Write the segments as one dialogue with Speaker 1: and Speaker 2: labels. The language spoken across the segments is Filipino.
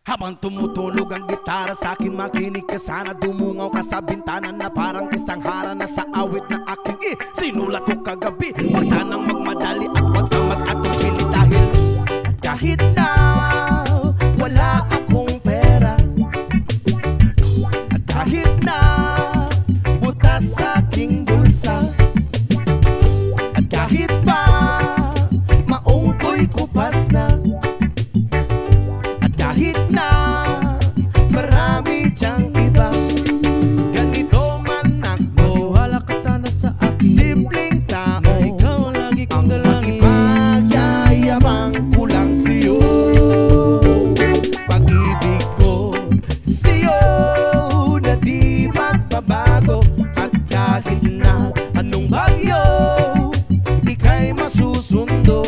Speaker 1: Habang tumutunog ang gitara sa akin, makinig ka sana. Dumungaw ka sa bintana na parang isang harana sa awit na aking sinulat ko kagabi. Huwag sanang magmadali at huwag kang mag-atupili dahil kahit na wala akong pera, at kahit na butas sa aking bulsa, at kahit pa maong ko'y kupas na, at kahit na marami diyang iba, ganito man ako, wala ka sana sa akin. Simpleng tao, ikaw ang lagi kong dalangin. Ipagyayabang ko lang sa'yo, pag-ibig ko sa'yo na di magbabago. At kahit na anong bagyo, ika'y masusundo.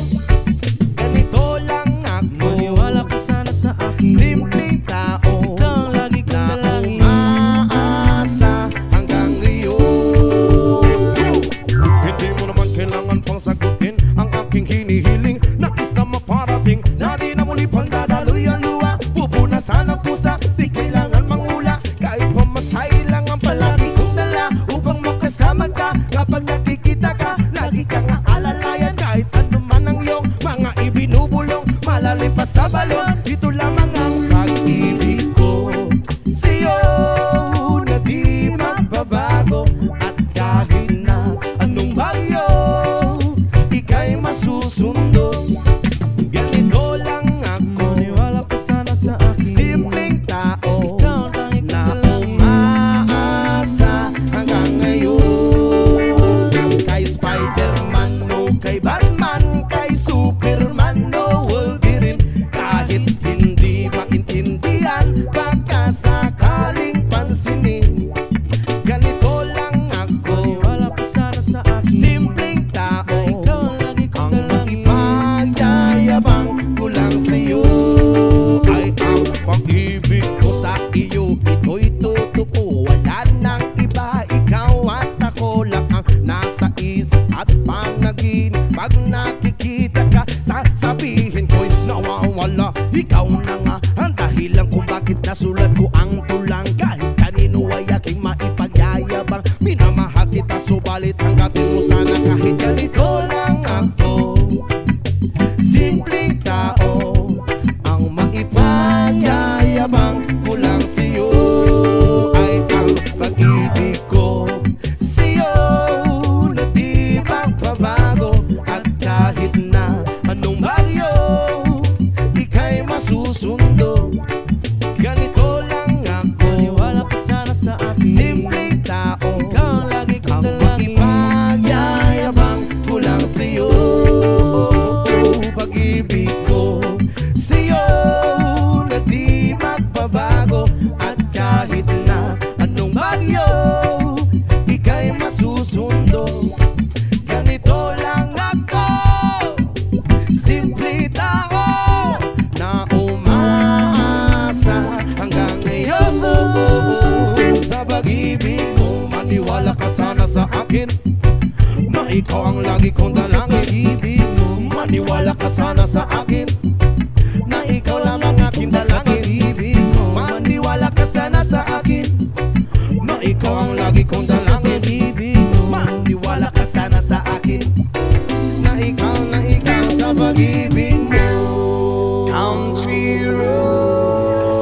Speaker 1: Ganito lang ako, maniwala ka sana sa akin. Simpleng tao, ikaw ang lagi kong dalangin. Umaasa hanggang ngayon. Hindi mo naman kailangan pang sagutin ang aking hinihiling. Nais na maparating na di na muli pang dadaloy ang luha. Pupunasan ang pusa, di kailangan mangula. Kahit pamasahe lang ang palagi kong dala upang makasama ka. Kapag nakikita ka, lagi kang aalalayan. Kahit ano man ang iyong mga ibinubulong, malalim pa sa balon, ito lamang ang pag-ibig ko sa'yo na di magbabago. At kahit na anong bagyo, ika'y masusundo. Ganito lang ako, maniwala ka sana sa akin. Simpleng tao, ikaw ang tanging na umaasa hanggang ngayon. Kay Spider-Man o kay Batman, kay Superman o Wolverine, kahit hindi maintindihan, baka sakaling pansinin. Ganito lang ako, maniwala ka sana sa akin. Simpleng tao, ikaw ang lagi kong dalangin. Ipagyayabang ko lang sa'yo ay ang pag-ibig ko sa iyo. Ito'y totoo, wala nang iba. Ikaw at ako lang ang nasa isip at panaginip. Pag nakikita ka, sasabihin ko'y nawawala. Ikaw na nga ang dahilan kung bakit nasulat ko ang tulang. Kahit kanino ay aking maipagyayabang, minamahal kita subalit tanggapin mo sana kahit ganito lang ako. Simpleng tao, ang maipagyayabang ko lang sa'yo ay ang pag-ibig ko sa'yo na di magbabago. At kahit na anong bagyo, ika'y masusundo. Ganito lang ako, maniwala ka sana sa akin. Simpleng tao, ikaw ang lagi kong dalangin. Ipagyayabang ko lang sa'yo, pag-ibig ko sa'yo na di magbabago. At kahit na anong bagyo, ika'y masusundo. Ganito lang ako, simple tao na umaasa hanggang ngayon. Sa pag-ibig mo, maniwala ka sana sa akin, na ikaw ang lagi kong dalangin. Sa pag-ibig mo, maniwala ka sana sa akin, na ikaw lang ang aking dalangin. Sa pag-ibig mo, maniwala ka sana sa akin, na ikaw ang lagi kong dalangin. Sa pag-ibig mo, maniwala ka sana sa akin, na ikaw sa pag-ibig mo. Country roads,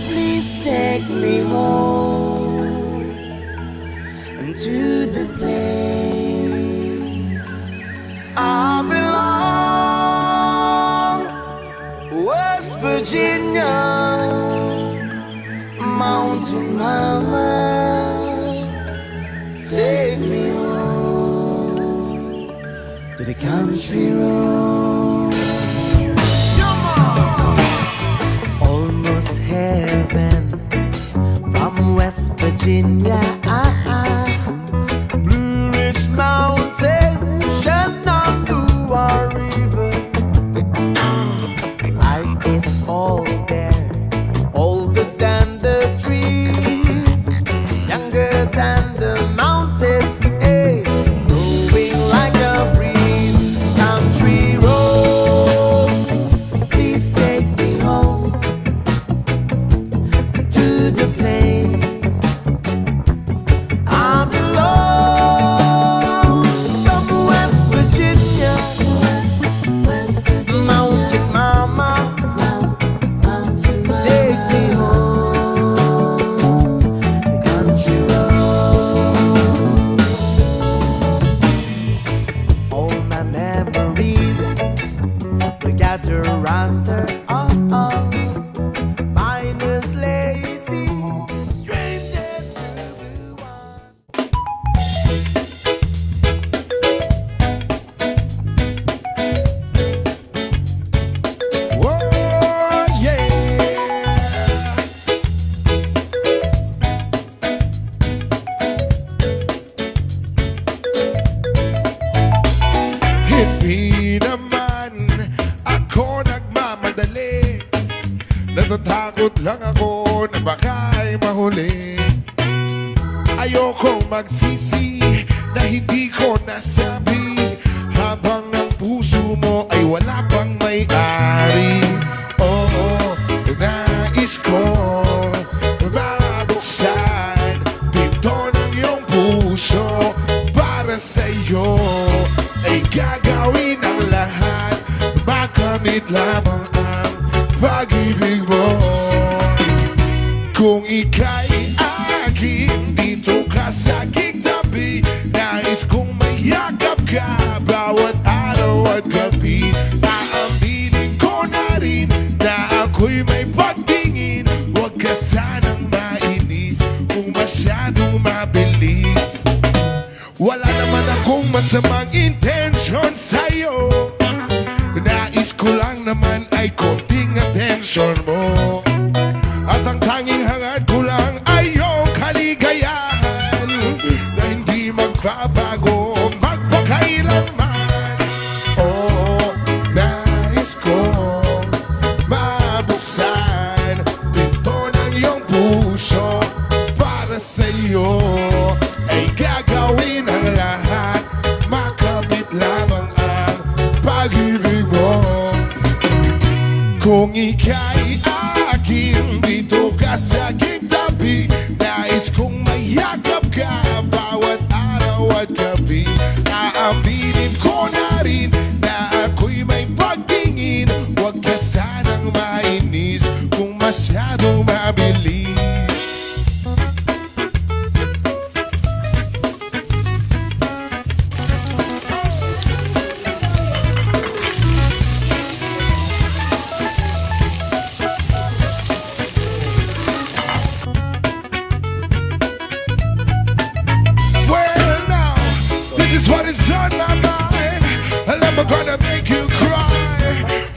Speaker 1: please take me home to the place I belong. West Virginia, Mountain Mama, take me home to the country road. Almost heaven from West Virginia. Blue Ridge Mountain, Shenandoah River. Life is all there, older than the trees, younger than the mountains, blowing like a breeze. Country road, please take me home
Speaker 2: Natatakot lang ako na baka ay mahuli. Ayokong magsisi na hindi ko nasabi, habang ang puso mo ay wala pang may-ari. Oo, nais ko mabuksan pinto ng iyong puso. Para sa'yo ay gagawin ang lahat, makamit lamang ang pag-ibig mo. Kung ika'y akin, dito ka sa aking tabi, nais kong mayakap ka bawat araw at gabi. Aaminin ko na rin na ako'y may pagtingin, huwag ka sanang mainis kung masyadong mabilis. Wala naman akong masamang intensyon sa'yo, nais ko lang naman ay konting atensyon mo. At ang tanging hangad ko lang ay iyong kaligayahan na hindi magbabago magpakailanman. Oo, nais kong mabuksan pinto ng iyong puso. Para sa'yo ay gagawin ang lahat, makamit lamang ang pag-ibig mo. Kung ika'y akin, dito ka sa aking tabi, nais kong mayakap ka bawat araw at gabi. Aaminin ko na rin na ako'y may pagtingin, huwag ka sanang mainis kung masyadong mabilis. What is on my mind, and I'm gonna make you cry.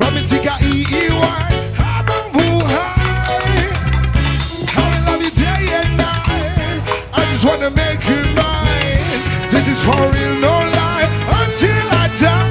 Speaker 2: Promise ika-iiwan habang buhay. I will love you day and night, I just wanna make you mine. This is for real, no lie, until I die.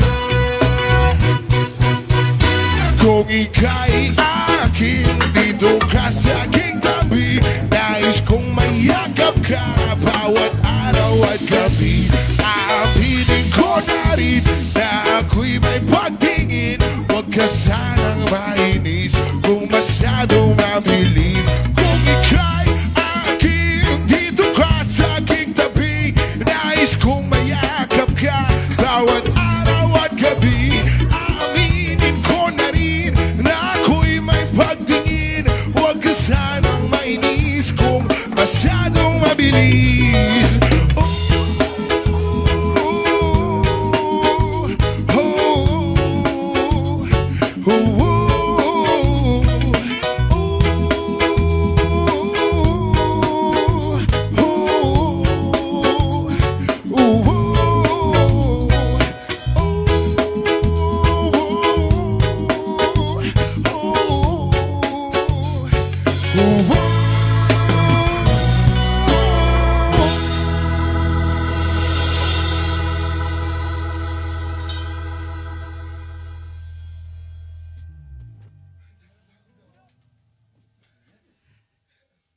Speaker 2: Kung ika'y akin, dito ka sa aking tabi, nais kong mayakap ka bawat araw at gabi. Aaminin ko na rin na ako'y may pagtingin, huwag ka sanang mainis kung masyadong mabilis. Kung ika'y akin, dito ka sa aking tabi, nais kong mayakap ka bawat araw at gabi. Aaminin ko na rin na ako'y may pagtingin, huwag ka sanang mainis kung masyadong mabilis.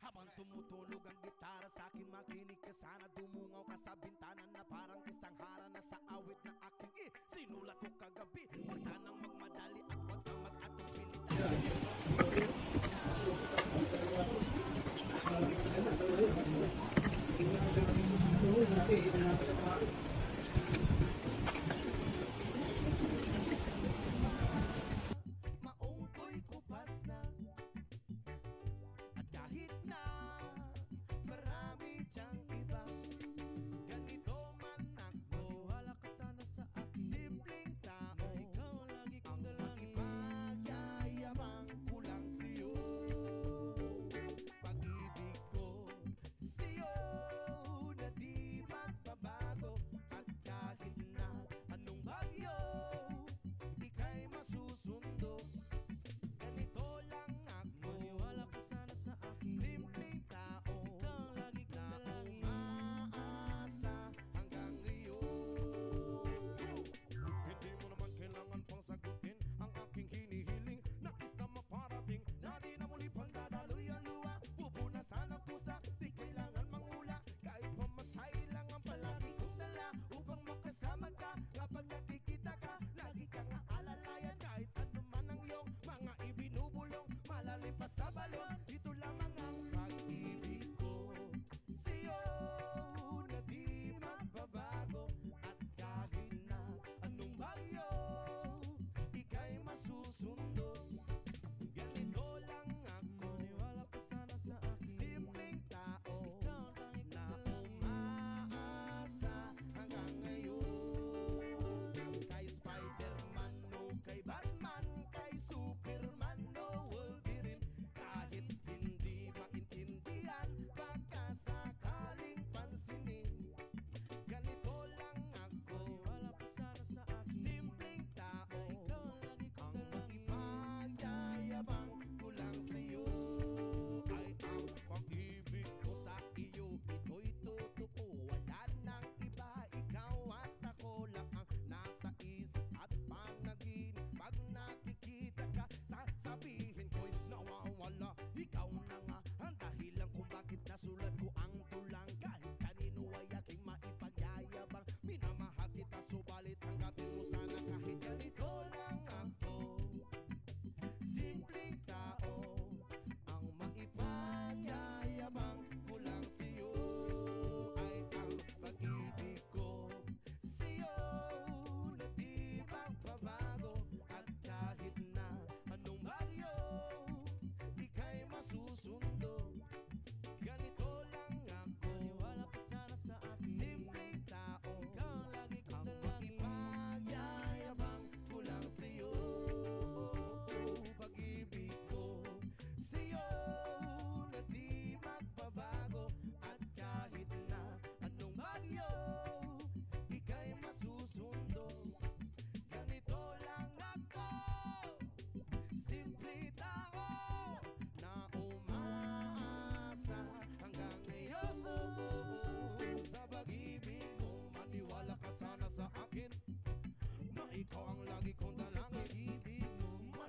Speaker 1: Habang tumutunog ang gitara sa akin, makinig ka sana. Dumungaw ka sa bintana na parang isang hara na sa awit na aking sinulat ko kagabi. Huwag sanang magmadali at huwag kang mag-atong pilitan. Maungkoy kupas na, at kahit na marami diyang iba, ganito man ako, wala ka sana sa akin. Simpleng tao, ikaw lagi kong dalangin. Ang ipagyayabang ko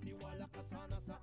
Speaker 1: Maniwala ka sana sa